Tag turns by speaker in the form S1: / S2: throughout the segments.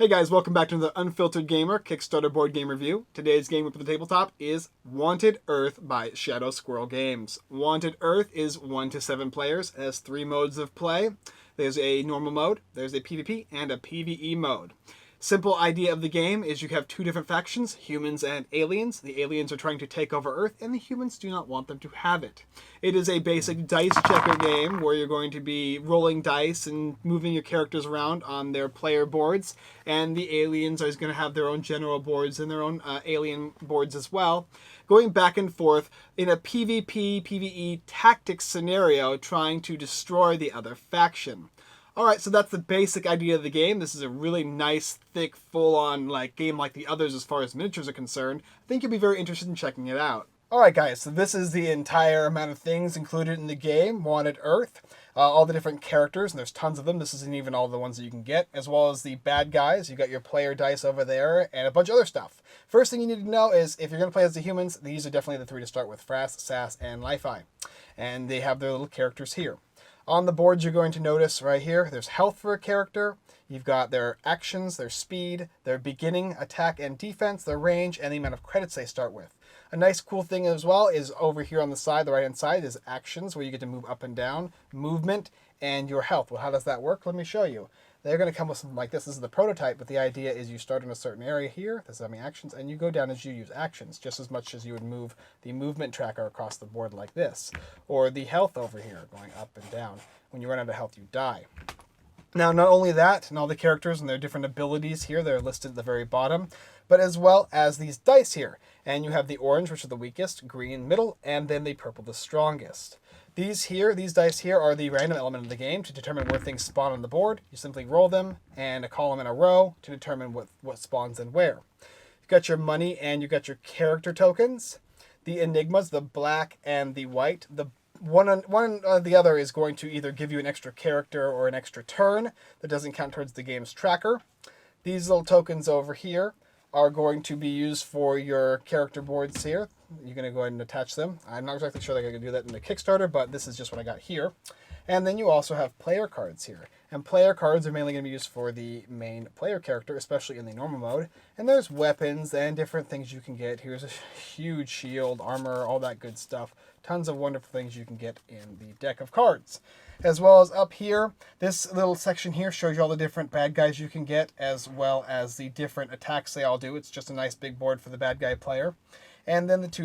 S1: Hey guys, welcome back to the Unfiltered Gamer Kickstarter board game review. Today's game up at the tabletop is Wanted Earth by Shadow Squirrel Games. Wanted Earth is 1 to 7 players, it has 3 modes of play. There's a normal mode, there's a PvP, and a PvE mode. Simple idea of the game is you have 2 different factions, humans and aliens. The aliens are trying to take over Earth, and the humans do not want them to have it. It is a basic dice checker game where you're going to be rolling dice and moving your characters around on their player boards, and the aliens are going to have their own general boards and their own alien boards as well, going back and forth in a PvP, PvE tactics scenario trying to destroy the other faction. Alright, so that's the basic idea of the game. This is a really nice, thick, full-on game like the others as far as miniatures are concerned. I think you'll be very interested in checking it out. Alright guys, so this is the entire amount of things included in the game, Wanted Earth. All the different characters, and there's tons of them. This isn't even all the ones that you can get, as well as the bad guys. You got your player dice over there, and a bunch of other stuff. First thing you need to know is, if you're going to play as the humans, these are definitely the 3 to start with, Frass, Sass, and Li-Fi. And they have their little characters here. On the boards, you're going to notice right here, there's health for a character. You've got their actions, their speed, their beginning, attack and defense, their range, and the amount of credits they start with. A nice cool thing as well is over here on the side, the right-hand side, is actions, where you get to move up and down, movement, and your health. Well, how does that work? Let me show you. They're going to come with something like this. This is the prototype, but the idea is you start in a certain area here, this is how many actions, and you go down as you use actions, just as much as you would move the movement tracker across the board like this. Or the health over here, going up and down. When you run out of health, you die. Now, not only that, and all the characters and their different abilities here, they're listed at the very bottom, but as well as these dice here. And you have the orange, which are the weakest, green, middle, and then the purple, the strongest. These dice here, are the random element of the game to determine where things spawn on the board. You simply roll them and call them in a row to determine what spawns and where. You've got your money and you've got your character tokens. The enigmas, the black and the white. The one or the other is going to either give you an extra character or an extra turn that doesn't count towards the game's tracker. These little tokens over here are going to be used for your character boards here. You're going to go ahead and attach them. I'm not exactly sure that I can do that in the Kickstarter, but this is just what I got here. And then you also have player cards here. And player cards are mainly going to be used for the main player character, especially in the normal mode. And there's weapons and different things you can get. Here's a huge shield, armor, all that good stuff. Tons of wonderful things you can get in the deck of cards. As well as up here, this little section here shows you all the different bad guys you can get, as well as the different attacks they all do. It's just a nice big board for the bad guy player. And then this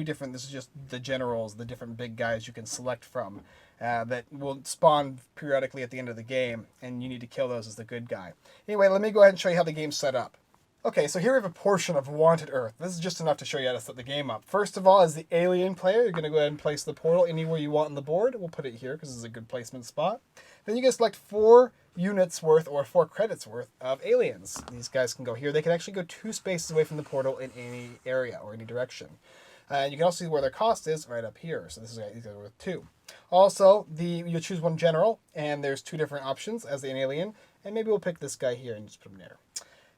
S1: is just the generals, the different big guys you can select from that will spawn periodically at the end of the game, and you need to kill those as the good guy. Anyway, let me go ahead and show you how the game's set up. Okay, so here we have a portion of Wanted Earth. This is just enough to show you how to set the game up. First of all, as the alien player, you're going to go ahead and place the portal anywhere you want on the board. We'll put it here because it's a good placement spot. Then you can select 4 units worth or 4 credits worth of aliens. These guys can go here. They can actually go 2 spaces away from the portal in any area or any direction. You can also see where their cost is right up here. So these guys are worth 2. Also, you choose one general, and there's 2 different options as an alien. And maybe we'll pick this guy here and just put him there.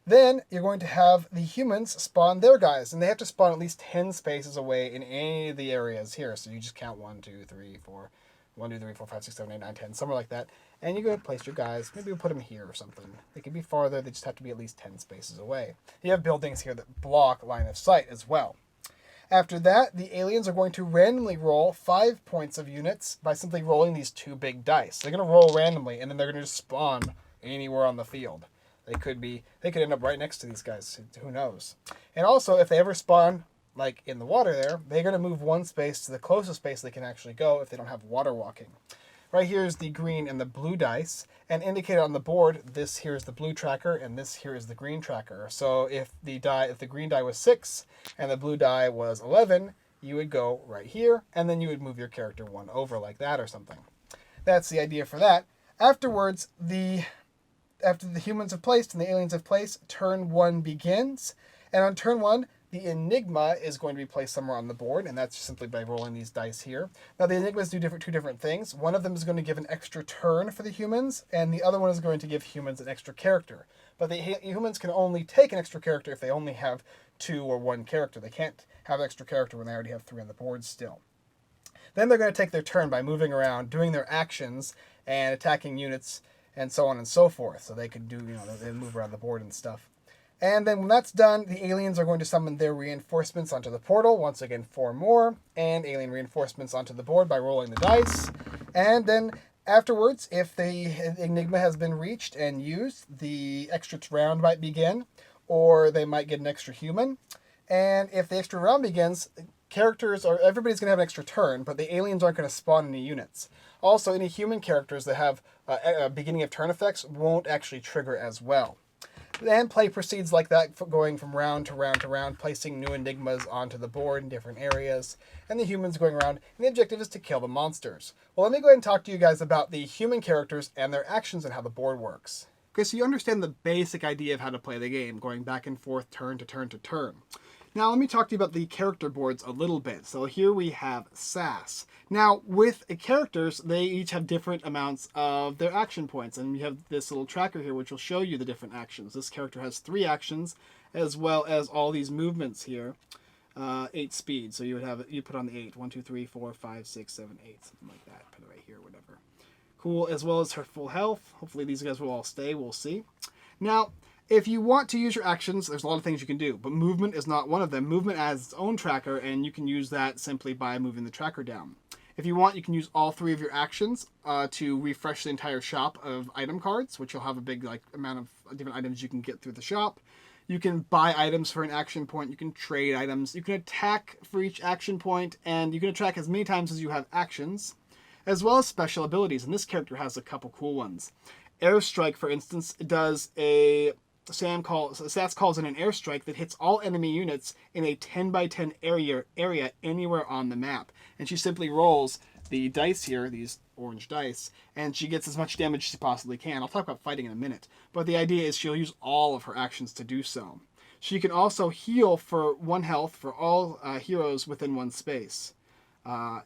S1: Then you're going to have the humans spawn their guys, and they have to spawn at least 10 spaces away in any of the areas here. So you just count 1, 2, 3, 4, 1, 2, 3, 4, 5, 6, 7, 8, 9, 10, somewhere like that. And you go ahead and place your guys. Maybe we'll put them here or something. They can be farther, they just have to be at least 10 spaces away. You have buildings here that block line of sight as well. After that, the aliens are going to randomly roll 5 points of units by simply rolling these 2 big dice. They're going to roll randomly, and then they're going to just spawn anywhere on the field. They could end up right next to these guys. Who knows? And also, if they ever spawn, like in the water there, they're going to move 1 space to the closest space they can actually go if they don't have water walking. Right here is the green and the blue dice, and indicated on the board, this here is the blue tracker, and this here is the green tracker. So if the green die was 6, and the blue die was 11, you would go right here, and then you would move your character 1 over like that or something. That's the idea for that. Afterwards, after the humans have placed and the aliens have placed, turn 1 begins. And on turn 1, the enigma is going to be placed somewhere on the board, and that's simply by rolling these dice here. Now, the enigmas do 2 different things. One of them is going to give an extra turn for the humans, and the other one is going to give humans an extra character. But the humans can only take an extra character if they only have 2 or 1 character. They can't have an extra character when they already have 3 on the board still. Then they're going to take their turn by moving around, doing their actions, and attacking units, and so on and so forth. So they could do, they move around the board and stuff. And then when that's done, the aliens are going to summon their reinforcements onto the portal. Once again, 4 more. And alien reinforcements onto the board by rolling the dice. And then afterwards, if the Enigma has been reached and used, the extra round might begin. Or they might get an extra human. And if the extra round begins, everybody's going to have an extra turn, but the aliens aren't going to spawn any units. Also, any human characters that have beginning of turn effects won't actually trigger as well. And play proceeds like that, going from round to round to round, placing new enigmas onto the board in different areas, and the humans going around, and the objective is to kill the monsters. Well, let me go ahead and talk to you guys about the human characters and their actions and how the board works. Okay, so you understand the basic idea of how to play the game, going back and forth, turn to turn to turn. Now, let me talk to you about the character boards a little bit. So here we have SAS. Now, with characters, they each have different amounts of their action points. And we have this little tracker here, which will show you the different actions. This character has 3 actions, as well as all these movements here. 8 speed. So you put on the 8. 1, 2, 3, 4, 5, 6, 7, 8. Something like that. Put it right here, whatever. Cool. As well as her full health. Hopefully these guys will all stay. We'll see. Now, if you want to use your actions, there's a lot of things you can do, but movement is not one of them. Movement has its own tracker, and you can use that simply by moving the tracker down. If you want, you can use all 3 of your actions to refresh the entire shop of item cards, which will have a big amount of different items you can get through the shop. You can buy items for an action point. You can trade items. You can attack for each action point, and you can attack as many times as you have actions, as well as special abilities. And this character has a couple cool ones. Airstrike, for instance, does a... SAS calls in an airstrike that hits all enemy units in a 10 by 10 area anywhere on the map. And she simply rolls the dice here, these orange dice, and she gets as much damage as she possibly can. I'll talk about fighting in a minute. But the idea is she'll use all of her actions to do so. She can also heal for 1 health for all heroes within 1 space,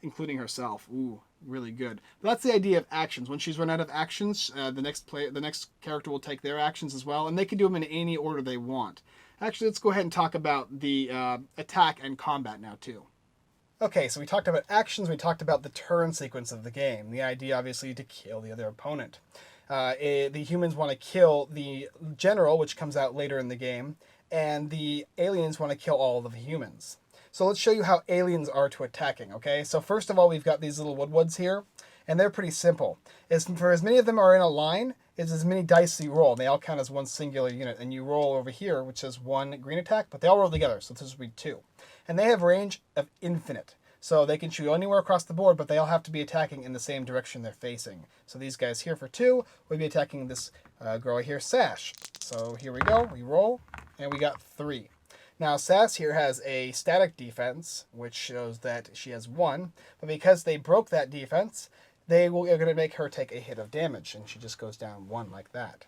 S1: including herself. Ooh, really good. But that's the idea of actions. When she's run out of actions, the next character will take their actions as well, and they can do them in any order they want. Actually, let's go ahead and talk about the attack and combat now too. Okay, so we talked about actions, we talked about the turn sequence of the game. The idea, obviously, to kill the other opponent. The humans want to kill the general, which comes out later in the game, and the aliens want to kill all of the humans. So let's show you how aliens are to attacking, okay? So first of all, we've got these little woodwoods here, and they're pretty simple. For as many of them are in a line, is as many dice you roll, and they all count as 1 singular unit. And you roll over here, which says 1 green attack, but they all roll together, so this would be 2. And they have range of infinite. So they can shoot anywhere across the board, but they all have to be attacking in the same direction they're facing. So these guys here for 2 would be attacking this girl here, Sash. So here we go, we roll, and we got 3. Now, Sass here has a static defense, which shows that she has 1, but because they broke that defense, are going to make her take a hit of damage, and she just goes down 1 like that.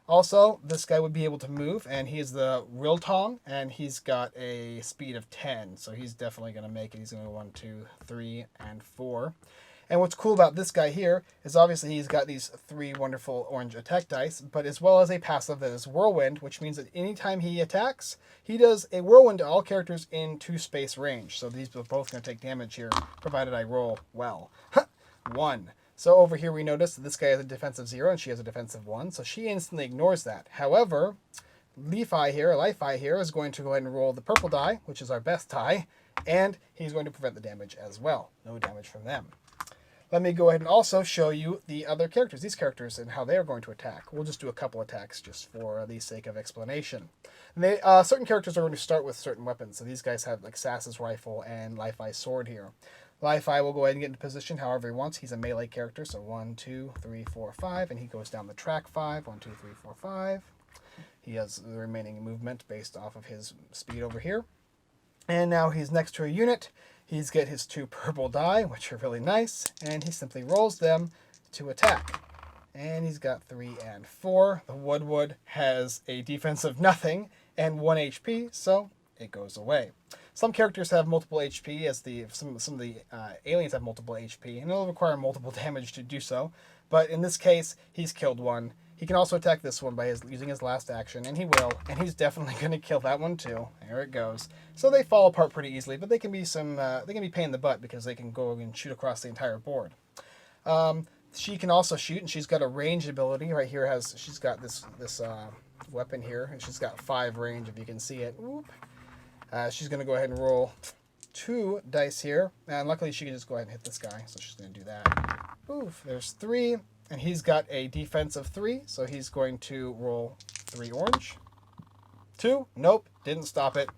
S1: Also, this guy would be able to move, and he's the Riltong, and he's got a speed of 10, so he's definitely going to make it. He's going to go 1, 2, 3, and 4. And what's cool about this guy here is obviously he's got these 3 wonderful orange attack dice, but as well as a passive that is Whirlwind, which means that anytime he attacks, he does a Whirlwind to all characters in 2 space range. So these are both going to take damage here, provided I roll well. 1. So over here we notice that this guy has a defensive 0 and she has a defensive 1, so she instantly ignores that. However, Life Eye here is going to go ahead and roll the purple die, which is our best die, and he's going to prevent the damage as well. No damage from them. Let me go ahead and also show you the other characters, these characters, and how they are going to attack. We'll just do a couple attacks just for the sake of explanation. Certain characters are going to start with certain weapons. So these guys have like Sass's rifle and Life Eye's sword here. Life Eye will go ahead and get into position however he wants. He's a melee character, so 1, 2, 3, 4, 5, and he goes down the track 5. 1, 2, 3, 4, 5. He has the remaining movement based off of his speed over here. And now he's next to a unit. He's got his 2 purple die, which are really nice, and he simply rolls them to attack. And he's got 3 and 4. The Woodwood has a defense of nothing and 1 HP, so it goes away. Some characters have multiple HP, as some of the aliens have multiple HP, and it'll require multiple damage to do so. But in this case, he's killed 1. He can also attack this one by using his last action, and he will, and he's definitely going to kill that one too. There it goes. So they fall apart pretty easily, but they can be pain in the butt because they can go and shoot across the entire board. She can also shoot, and she's got a ranged ability right here. She's got this weapon here, and she's got 5 range if you can see it. She's going to go ahead and roll 2 dice here, and luckily she can just go ahead and hit this guy, so she's going to do that. Oof, there's 3, and he's got a defense of 3, so he's going to roll 3 orange. 2, nope, didn't stop it.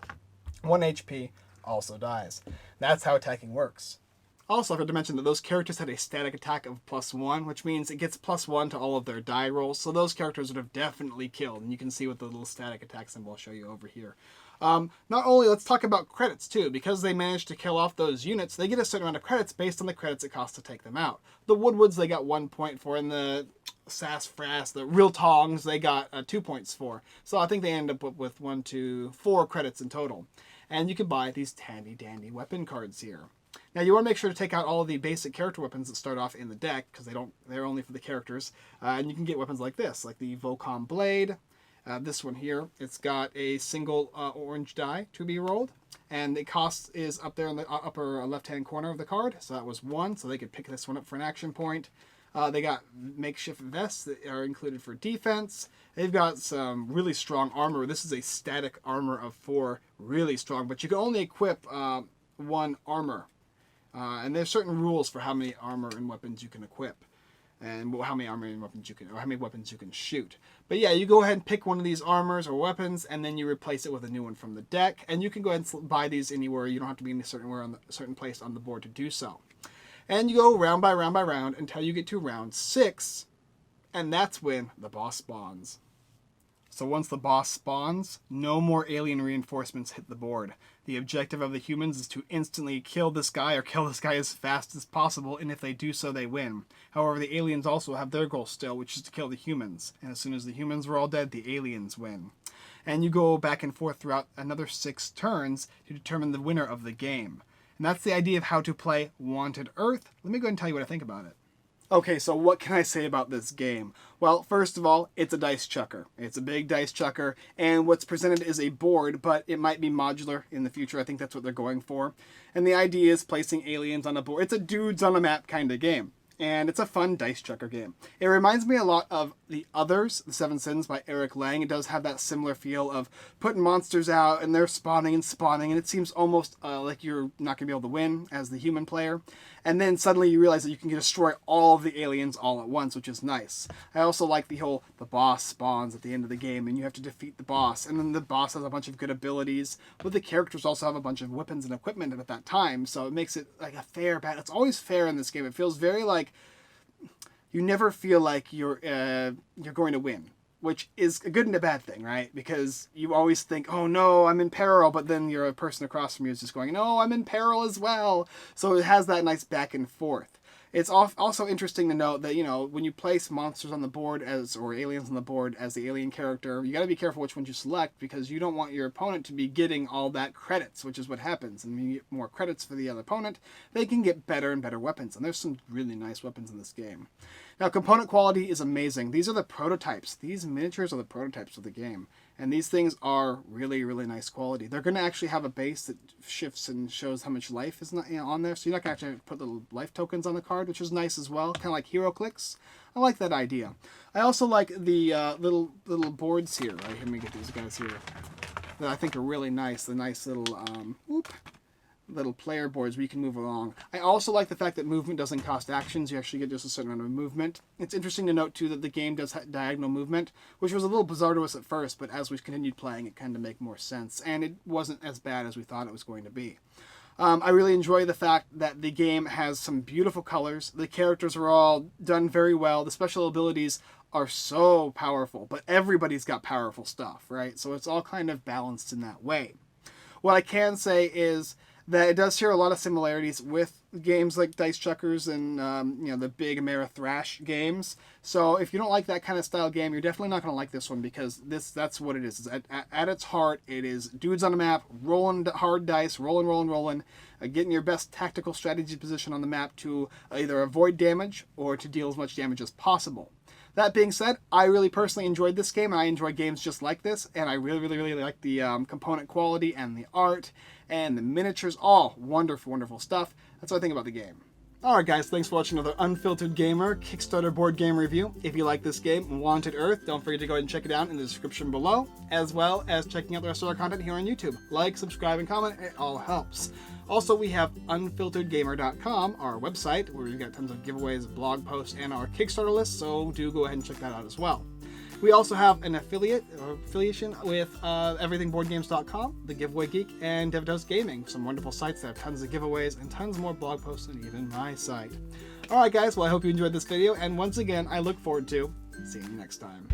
S1: 1 HP, also dies. That's how attacking works. Also, I forgot to mention that those characters had a static attack of +1, which means it gets +1 to all of their die rolls, so those characters would have definitely killed, and you can see with the little static attack symbol I'll show you over here. Not only, let's talk about credits too. Because they managed to kill off those units, they get a certain amount of credits based on the credits it costs to take them out. The Woodwoods they got 1 point for, and the Sassafras, the Real Tongs, they got 2 points for. So I think they end up with 1, 2, 4 credits in total. And you can buy these handy dandy weapon cards here. Now you want to make sure to take out all of the basic character weapons that start off in the deck, because they're only for the characters. And you can get weapons like this, like the Volcom Blade. This one here, it's got a single orange die to be rolled, and the cost is up there in the upper left-hand corner of the card, so that was 1, so they could pick this one up for an action point. They got makeshift vests that are included for defense. They've got some really strong armor. This is a static armor of 4, really strong, but you can only equip 1 armor, and there's certain rules for how many armor and weapons you can equip, and how many armor and weapons you can, or how many weapons you can shoot. But yeah, you go ahead and pick one of these armors or weapons, and then you replace it with a new one from the deck. And you can go ahead and buy these anywhere. You don't have to be in a certain place on the board to do so. And you go round by round by round until you get to round 6, and that's when the boss spawns. So once the boss spawns, no more alien reinforcements hit the board. The objective of the humans is to instantly kill this guy, or kill this guy as fast as possible, and if they do so, they win. However, the aliens also have their goal still, which is to kill the humans. And as soon as the humans are all dead, the aliens win. And you go back and forth throughout another 6 turns to determine the winner of the game. And that's the idea of how to play Wanted Earth. Let me go ahead and tell you what I think about it. Okay, so what can I say about this game? Well, first of all, it's a dice chucker. It's a big dice chucker, and what's presented is a board, but it might be modular in the future. I think that's what they're going for. And the idea is placing aliens on a board. It's a dudes on a map kind of game. And it's a fun dice chucker game. It reminds me a lot of The Others, The Seven Sins by Eric Lang. It does have that similar feel of putting monsters out and they're spawning, and it seems almost like you're not going to be able to win as the human player. And then suddenly you realize that you can destroy all of the aliens all at once, which is nice. I also like the boss spawns at the end of the game and you have to defeat the boss. And then the boss has a bunch of good abilities, but the characters also have a bunch of weapons and equipment at that time, so it makes it like a fair battle. It's always fair in this game. It feels very like you never feel like you're going to win, which is a good and a bad thing, right? Because you always think, oh no, I'm in peril, but then you're a person across from you is just going, no, I'm in peril as well. So it has that nice back and forth. It's also interesting to note that, when you place monsters on the board or aliens on the board as the alien character, you got to be careful which ones you select, because you don't want your opponent to be getting all that credits, which is what happens. And when you get more credits for the other opponent, they can get better and better weapons. And there's some really nice weapons in this game. Now, component quality is amazing. These are the prototypes. These miniatures are the prototypes of the game. And these things are really, really nice quality. They're going to actually have a base that shifts and shows how much life is on there. So you're not going to have to put little life tokens on the card, which is nice as well. Kind of like hero clicks. I like that idea. I also like the little boards here. Right, let me get these guys here that I think are really nice. The nice little player boards where you can move along. I also like the fact that movement doesn't cost actions. You actually get just a certain amount of movement. It's interesting to note, too, that the game does have diagonal movement, which was a little bizarre to us at first, but as we continued playing, it kind of made more sense, and it wasn't as bad as we thought it was going to be. I really enjoy the fact that the game has some beautiful colors. The characters are all done very well. The special abilities are so powerful, but everybody's got powerful stuff, right? So it's all kind of balanced in that way. What I can say is that it does share a lot of similarities with games like Dice Chuckers and the big Amerithrash games. So if you don't like that kind of style game, you're definitely not going to like this one, because that's what it is. At its heart, it is dudes on a map, rolling hard dice, rolling, getting your best tactical strategy position on the map to either avoid damage or to deal as much damage as possible. That being said, I really personally enjoyed this game, and I enjoy games just like this, and I really, really, really like the component quality and the art and the miniatures. All wonderful, wonderful stuff. That's what I think about the game. Alright guys, thanks for watching another Unfiltered Gamer Kickstarter board game review. If you like this game, Wanted Earth, don't forget to go ahead and check it out in the description below, as well as checking out the rest of our content here on YouTube. Like, subscribe, and comment, it all helps. Also, we have unfilteredgamer.com, our website, where we've got tons of giveaways, blog posts, and our Kickstarter list, so do go ahead and check that out as well. We also have an affiliation with everythingboardgames.com, The Giveaway Geek, and DevDoes Gaming, some wonderful sites that have tons of giveaways and tons more blog posts than even my site. Alright guys, well I hope you enjoyed this video, and once again, I look forward to seeing you next time.